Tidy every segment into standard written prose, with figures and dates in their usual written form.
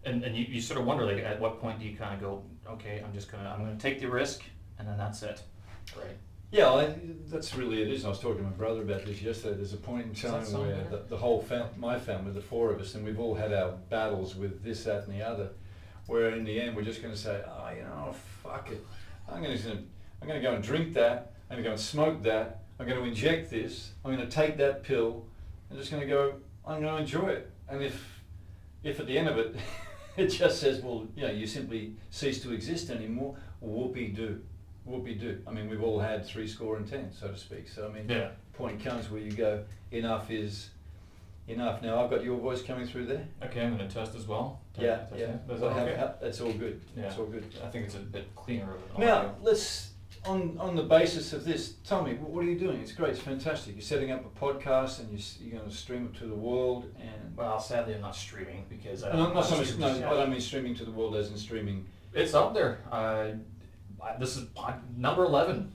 And you sort of wonder, like, at what point do you kind of go, okay, I'm gonna take the risk, and then that's it, right? Yeah, that's really it is. I was talking to my brother about this yesterday. There's a point in time where the whole my family, the four of us, and we've all had our battles with this, that, and the other, where in the end we're just going to say, oh, fuck it. I'm going to go and drink that. I'm going to go and smoke that. I'm going to inject this. I'm going to take that pill. I'm just going to go. I'm going to enjoy it. And if at the end of it, it just says, well, you simply cease to exist anymore, whoopee-doo. Whoopee-doo. I mean, we've all had 70, so to speak. So, I mean, point comes where you go, enough is enough. Now, I've got your voice coming through there. Okay, I'm going to test as well. Yeah. That's okay? That's all good. Yeah. It's all good. I think it's a bit cleaner. Now, let's, on the basis of this, tell me, what are you doing? It's great, it's fantastic. You're setting up a podcast and you're going to stream it to the world. And well, sadly, I'm not streaming because I don't mean streaming to the world as in streaming. It's up there. This is number 11.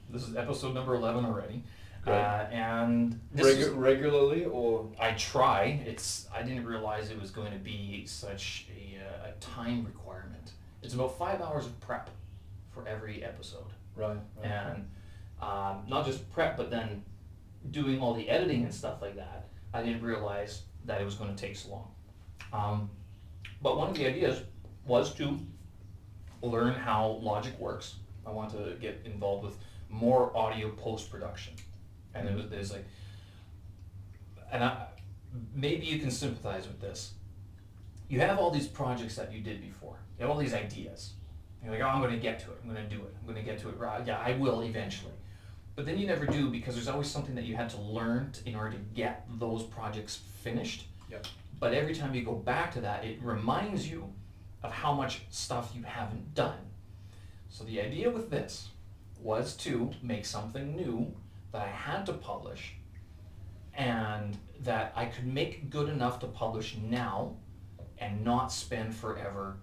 This is episode number 11 already. And regularly, or I try. I didn't realize it was going to be such a time requirement. It's about 5 hours of prep for every episode. Right. And not just prep, but then doing all the editing and stuff like that. I didn't realize that it was going to take so long. But one of the ideas was to learn how Logic works. I want to get involved with more audio post-production. And there's like, maybe you can sympathize with this. You have all these projects that you did before. You have all these ideas. You're like, I'm going to get to it. I'm going to do it. I'm going to get to it. Right? Yeah, I will eventually. But then you never do because there's always something that you had to learn in order to get those projects finished. Yep. But every time you go back to that, it reminds you of how much stuff you haven't done. So the idea with this was to make something new that I had to publish and that I could make good enough to publish now and not spend forever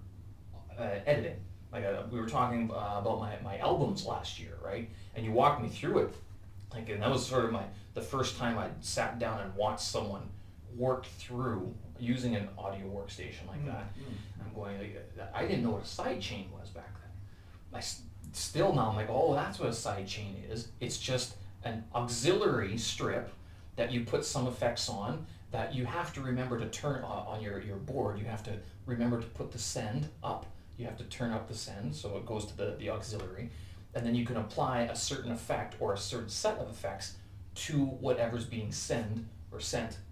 editing. Like we were talking about my albums last year, right? And you walked me through it. Like, and that was sort of the first time I sat down and watched someone work through using an audio workstation like that. I'm going, like, I didn't know what a sidechain was back then. Still now I'm like, oh, that's what a sidechain is. It's just an auxiliary strip that you put some effects on that you have to remember to turn on your board. You have to remember to put the send up. You have to turn up the send so it goes to the auxiliary. And then you can apply a certain effect or a certain set of effects to whatever's being sent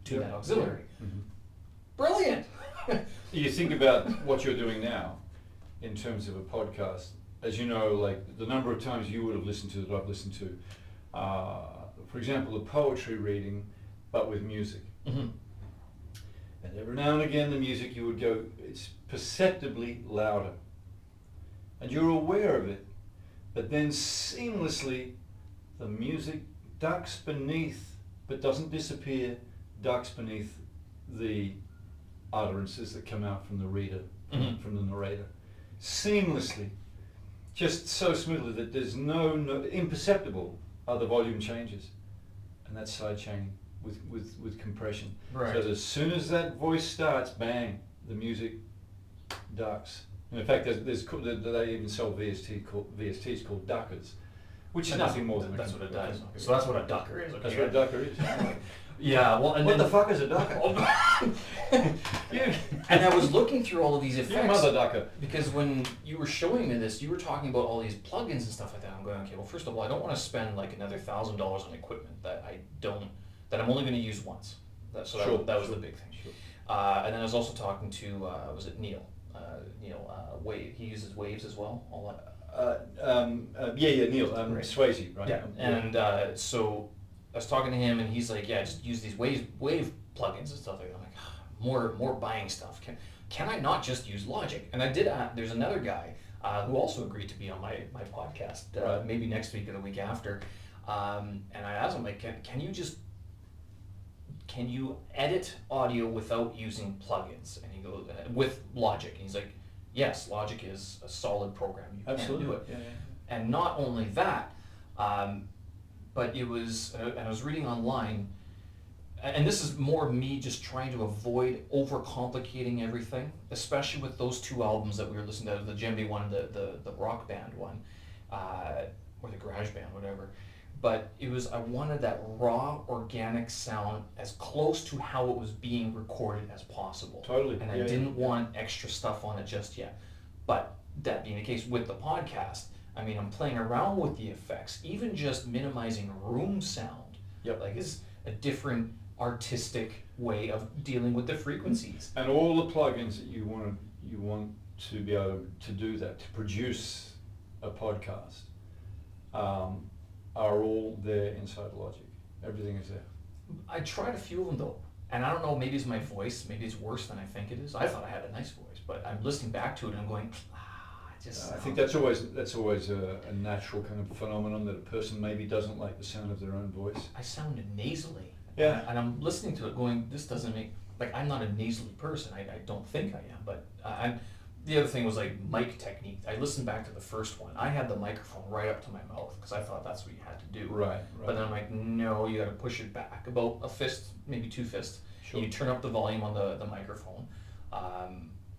to that auxiliary. Mm-hmm. Brilliant! You think about what you're doing now in terms of a podcast. As you know, like the number of times you would have listened to that I've listened to, for example, a poetry reading, but with music. Mm-hmm. And every now and again the music you would go, it's perceptibly louder. And you're aware of it, but then seamlessly the music ducks beneath, but doesn't disappear, ducks beneath the utterances that come out from the reader, from the narrator. Seamlessly, just so smoothly that there's no imperceptible are the volume changes. And that's sidechaining with compression. Right. So that as soon as that voice starts, bang, the music ducks. And in fact, they even sell VSTs called duckers, which is nothing more than that's what it does. Okay. So that's what a ducker is. Okay. That's what a ducker is. Yeah, well, and what the fuck is a ducker? And I was looking through all of these effects. Your mother ducker. Because when you were showing me this, you were talking about all these plugins and stuff like that. I'm going, okay, well, first of all, I don't want to spend like another $1,000 on equipment that I'm only going to use once. That was the big thing. Sure. And then I was also talking to, was it Neil? Wave. He uses Waves as well. All that. Neil. Right. Swayze, right? Yeah. And so I was talking to him, and he's like, "Yeah, just use these wave plugins and stuff like that." I'm like, more buying stuff. Can I not just use Logic? And I did. There's another guy who also agreed to be on my podcast. Maybe next week or the week after. And I asked him, like, can you edit audio without using plugins? And he goes, with Logic. And he's like, yes, Logic is a solid program. You Absolutely. can do it. Yeah. And not only that, but it was, and I was reading online, and this is more of me just trying to avoid overcomplicating everything, especially with those two albums that we were listening to, the djembe one and the rock band one, or the garage band, whatever. But I wanted that raw, organic sound as close to how it was being recorded as possible. Totally. And I didn't want extra stuff on it just yet. But that being the case with the podcast, I mean, I'm playing around with the effects, even just minimizing room sound. Yep. Like, is a different artistic way of dealing with the frequencies. And all the plugins that you want to be able to do that, to produce a podcast, are all there inside Logic. Everything is there. I tried a few of them though, and I don't know, maybe it's my voice, maybe it's worse than I think it is. I thought I had a nice voice, but I'm listening back to it and I'm going, I think that's always a natural kind of phenomenon, that a person maybe doesn't like the sound of their own voice. I sounded nasally. Yeah. And I'm listening to it going, this doesn't make, like, I'm not a nasally person. I don't think I am, but the other thing was like mic technique. I listened back to the first one. I had the microphone right up to my mouth because I thought that's what you had to do. Right. But then I'm like, no, you got to push it back about a fist, maybe 2 fists. Sure. And you turn up the volume on the microphone,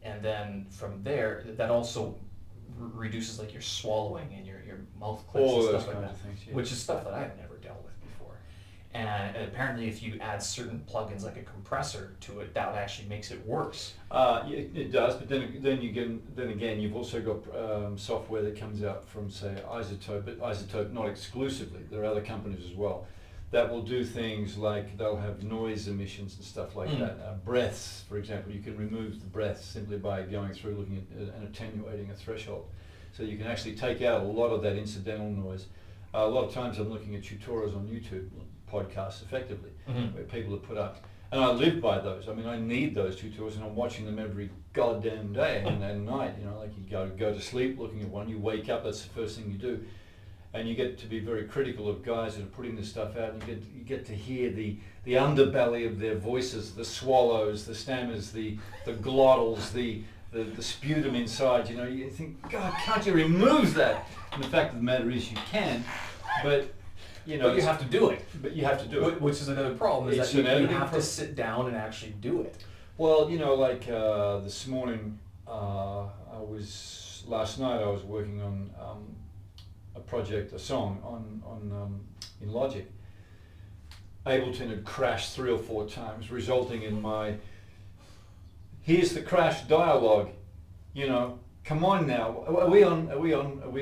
and then from there, that also reduces like your swallowing and your mouth clicks all and those stuff like kinds that, of things. Yeah. which is stuff that I've never dealt with before. And apparently, if you add certain plugins like a compressor to it, that actually makes it worse. Yeah, it does, but then again, you've also got software that comes out from, say, Isotope, but Isotope not exclusively. There are other companies as well that will do things like they'll have noise emissions and stuff like that. Breaths, for example, you can remove the breaths simply by going through, looking at and attenuating a threshold. So you can actually take out a lot of that incidental noise. A lot of times I'm looking at tutorials on YouTube, podcasts effectively, where people have put up, and I live by those. I mean, I need those tutorials, and I'm watching them every goddamn day and night. You know, like you go to sleep looking at one, you wake up, that's the first thing you do. And you get to be very critical of guys that are putting this stuff out, and you get to hear the underbelly of their voices, the swallows, the stammers, the glottals, the sputum inside. You know, you think, God, can't you remove that? And the fact of the matter is, you can, but you know, but you have to do it. But you have to do it, which is another problem. Is that you have to sit down and actually do it. Well, you know, like this morning, last night I was working on a song in Logic. Ableton had crashed 3 or 4 times, resulting in here's the crash dialogue, you know, come on now, are we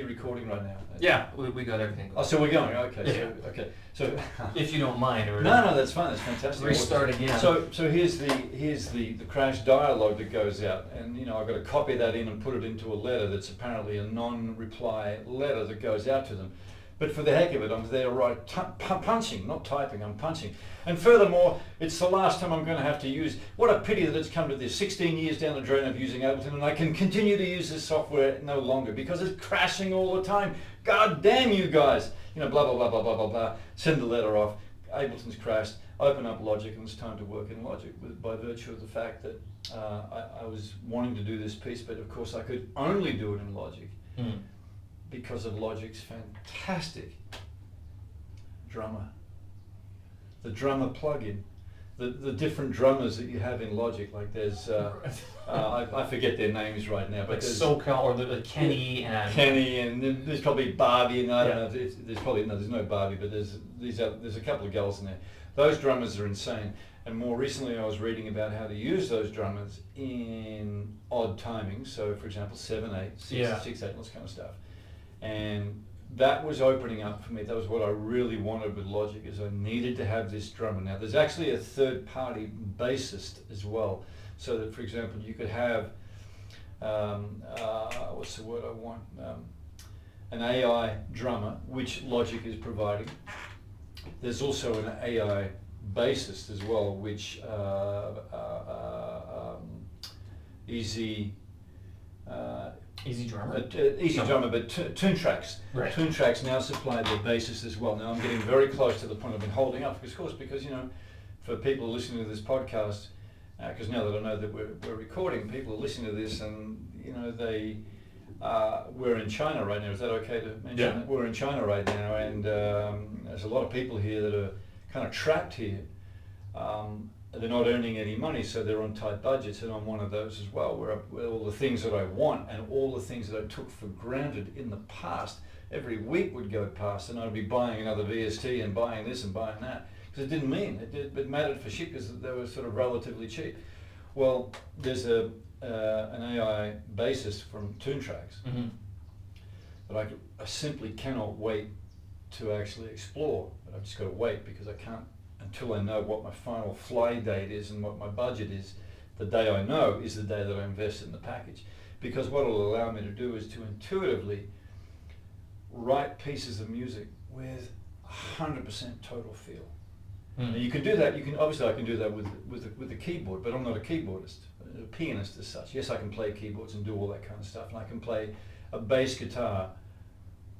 recording right now? Yeah, we got everything going. Oh, so we're going, okay, yeah. So if you don't mind, or no, that's fine, that's fantastic. Restart again. So here's the crash dialogue that goes out, and you know, I've got to copy that in and put it into a letter that's apparently a non-reply letter that goes out to them. But for the heck of it, I'm there punching, not typing, I'm punching. And furthermore, it's the last time I'm going to have to use, what a pity that it's come to this, 16 years down the drain of using Ableton, and I can continue to use this software no longer because it's crashing all the time. God damn you guys! You know, blah, blah, blah, blah, blah, blah, blah. Send the letter off, Ableton's crashed, open up Logic, and it's time to work in Logic by virtue of the fact that I was wanting to do this piece, but of course I could only do it in Logic. Because of Logic's fantastic drummer. The drummer plugin. The different drummers that you have in Logic, like there's, I forget their names right now, but like there's SoCal or the Kenny and there's probably Barbie, and I don't know, there's no Barbie, but there's a couple of girls in there. Those drummers are insane. And more recently I was reading about how to use those drummers in odd timings, so for example 7/8, 6/8, all this kind of stuff. And that was opening up for me. That was what I really wanted with Logic, is I needed to have this drummer. Now there's actually a third-party bassist as well, so that, for example, you could have what's the word I want? An AI drummer, which Logic is providing. There's also an AI bassist as well, which Easy Drummer? Drummer, but Toontracks. Right. Toontracks now supply their bassists as well. Now I'm getting very close to the point I've been holding up, because you know, for people listening to this podcast, because now that I know that we're recording, people are listening to this, and you know we're in China right now. Is that okay to mention? Yeah. That? We're in China right now, and there's a lot of people here that are kind of trapped here. they're not earning any money, so they're on tight budgets, and I'm one of those as well, where all the things that I want and all the things that I took for granted in the past, every week would go past and I'd be buying another VST and buying this and buying that, because it didn't mean, it mattered for shit because they were sort of relatively cheap. Well, there's an AI bassist from Toontracks that I simply cannot wait to actually explore, but I've just got to wait because I can't, until I know what my final fly date is and what my budget is. The day I know is the day that I invest in the package, because what it'll allow me to do is to intuitively write pieces of music with 100% total feel. Now you can do that. You can obviously I can do that with a keyboard, but I'm not a keyboardist, a pianist as such. Yes, I can play keyboards and do all that kind of stuff, and I can play a bass guitar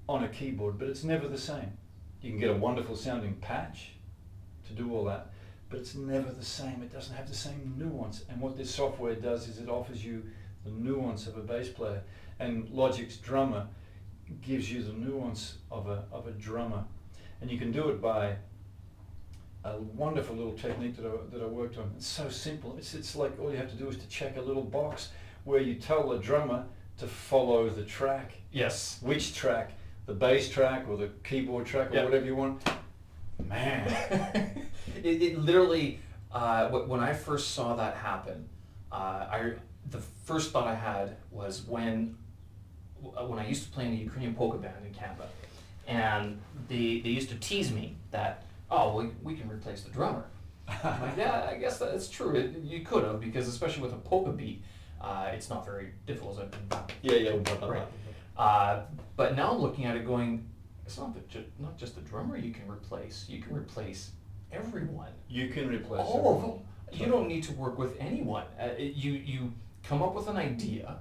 on a keyboard, but it's never the same. You can get a wonderful sounding patch to do all that, but it's never the same. It doesn't have the same nuance. And what this software does is it offers you the nuance of a bass player, and Logic's Drummer gives you the nuance of a drummer. And you can do it by a wonderful little technique that I worked on. It's so simple. It's like all you have to do is to check a little box where you tell the drummer to follow the track. Yes. Which track? The bass track or the keyboard track or whatever you want. Man. it literally, when I first saw that happen, the first thought I had was when I used to play in a Ukrainian polka band in Canada, and they used to tease me that, oh, well, we can replace the drummer. I'm like, yeah, I guess that's true. You could have, because especially with a polka beat, it's not very difficult. Right. But now I'm looking at it going, it's not just the drummer you can replace. You can replace everyone. You can replace all of them. You don't need to work with anyone. You come up with an idea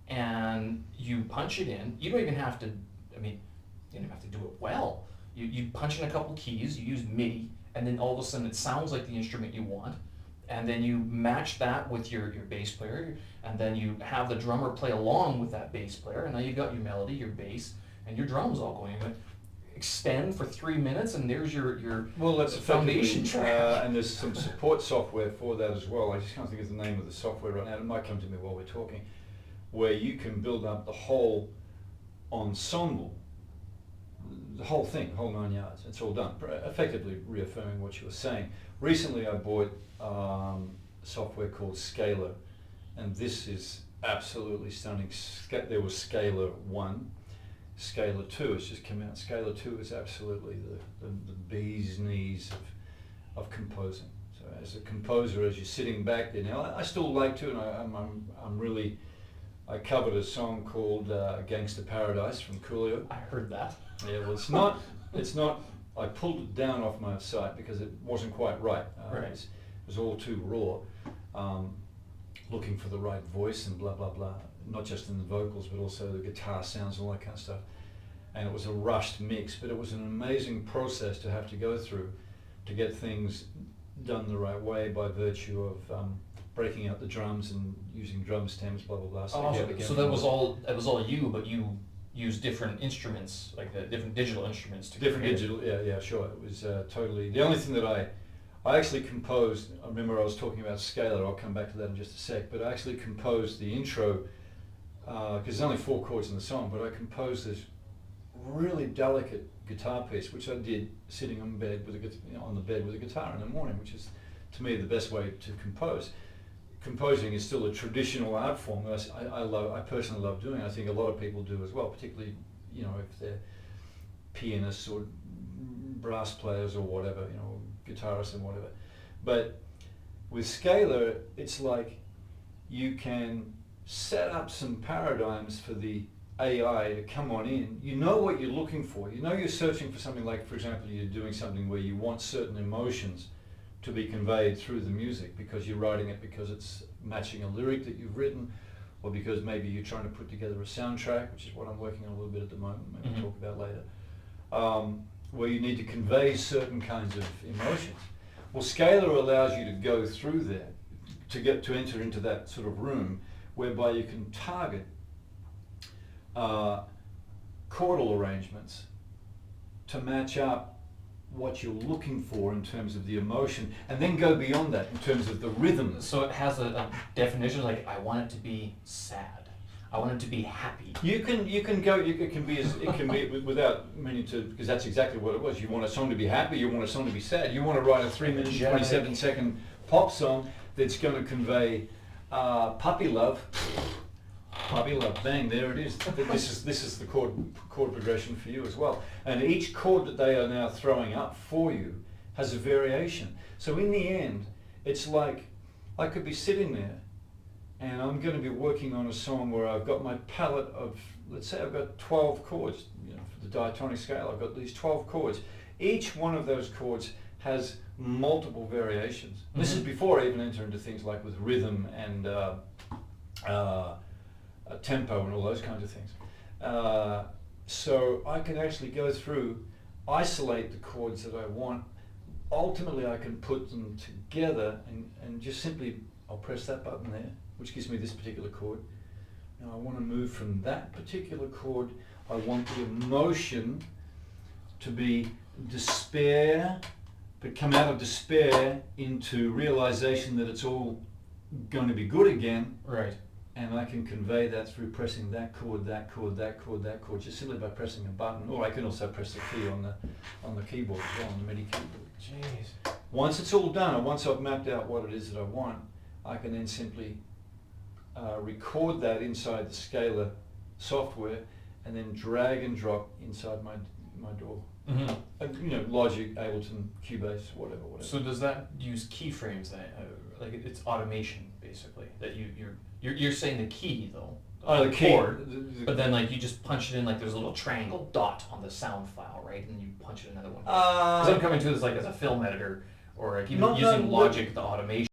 and you punch it in. You don't even have to, I mean, you don't have to do it well. You punch in a couple keys, you use MIDI, and then all of a sudden it sounds like the instrument you want. And then you match that with your bass player, and then you have the drummer play along with that bass player, and now you've got your melody, your bass, and your drums all going. Extend for 3 minutes, and there's your well, that's foundation track. And there's some support software for that as well. I just can't think of the name of the software right now. It might come to me while we're talking, where you can build up the whole ensemble, the whole thing, the whole 9 yards. It's all done, effectively reaffirming what you were saying. Recently I bought software called Scalar, and this is absolutely stunning. There was Scalar 1, Scalar 2 has just come out. Scalar 2 is absolutely the bee's knees of composing. So as a composer, as you're sitting back there, now I still like to, and I'm really, I covered a song called Gangsta Paradise from Coolio. I heard that. Yeah, well it's not, I pulled it down off my site because it wasn't quite right. Right. It was all too raw. Looking for the right voice and blah, blah, blah. Not just in the vocals, but also the guitar sounds and all that kind of stuff. And it was a rushed mix, but it was an amazing process to have to go through to get things done the right way by virtue of breaking out the drums and using drum stems, blah, blah, blah. So that was all you, but you use different instruments, like the different digital instruments to different digital, yeah, sure. It was totally, the only thing that I actually composed, I remember I was talking about Scalar, I'll come back to that in just a sec, but I actually composed the intro, because there's only 4 chords in the song, but I composed this really delicate guitar piece, which I did sitting on the bed with a guitar in the morning, which is, to me, the best way to compose. Composing is still a traditional art form that I personally love doing. I think a lot of people do as well, particularly, you know, if they're pianists or brass players or whatever, you know, guitarists and whatever. But with Scalar, it's like you can set up some paradigms for the AI to come on in. You know what you're looking for. You know you're searching for something like, for example, you're doing something where you want certain emotions to be conveyed through the music because you're writing it because it's matching a lyric that you've written, or because maybe you're trying to put together a soundtrack, which is what I'm working on a little bit at the moment, maybe talk about later, where you need to convey certain kinds of emotions. Well, Scalar allows you to go through there, to enter into that sort of room, whereby you can target chordal arrangements to match up what you're looking for in terms of the emotion, and then go beyond that in terms of the rhythm. So it has a definition, like I want it to be sad. I want it to be happy. You can go. It can be without meaning to, because that's exactly what it was. You want a song to be happy. You want a song to be sad. You want to write a 3-minute, 27-second pop song that's going to convey puppy love. Puppy love. Bang! There it is. This is the chord progression for you as well. And each chord that they are now throwing up for you has a variation. So in the end, it's like I could be sitting there, and I'm going to be working on a song where I've got my palette of, let's say I've got 12 chords, for the diatonic scale, I've got these 12 chords. Each one of those chords has multiple variations. Mm-hmm. This is before I even enter into things like with rhythm and tempo and all those kinds of things. So I can actually go through, isolate the chords that I want. Ultimately, I can put them together and just simply, I'll press that button there, which gives me this particular chord. Now I want to move from that particular chord. I want the emotion to be despair, but come out of despair into realization that it's all going to be good again. Right. And I can convey that through pressing that chord, that chord, that chord, that chord, just simply by pressing a button. Or I can also press the key on the keyboard as well, on the MIDI keyboard. Jeez. Once it's all done, and once I've mapped out what it is that I want, I can then simply record that inside the scalar software, and then drag and drop inside my DAW. Mm-hmm. Logic, Ableton, Cubase, whatever. So does that use keyframes then? Like it's automation basically that you're saying the key though. Oh, the key. Chord, but then like you just punch it in, like there's a little triangle dot on the sound file, right? And you punch it another one. Because I'm coming to this like as a film editor or like even using Logic, the automation.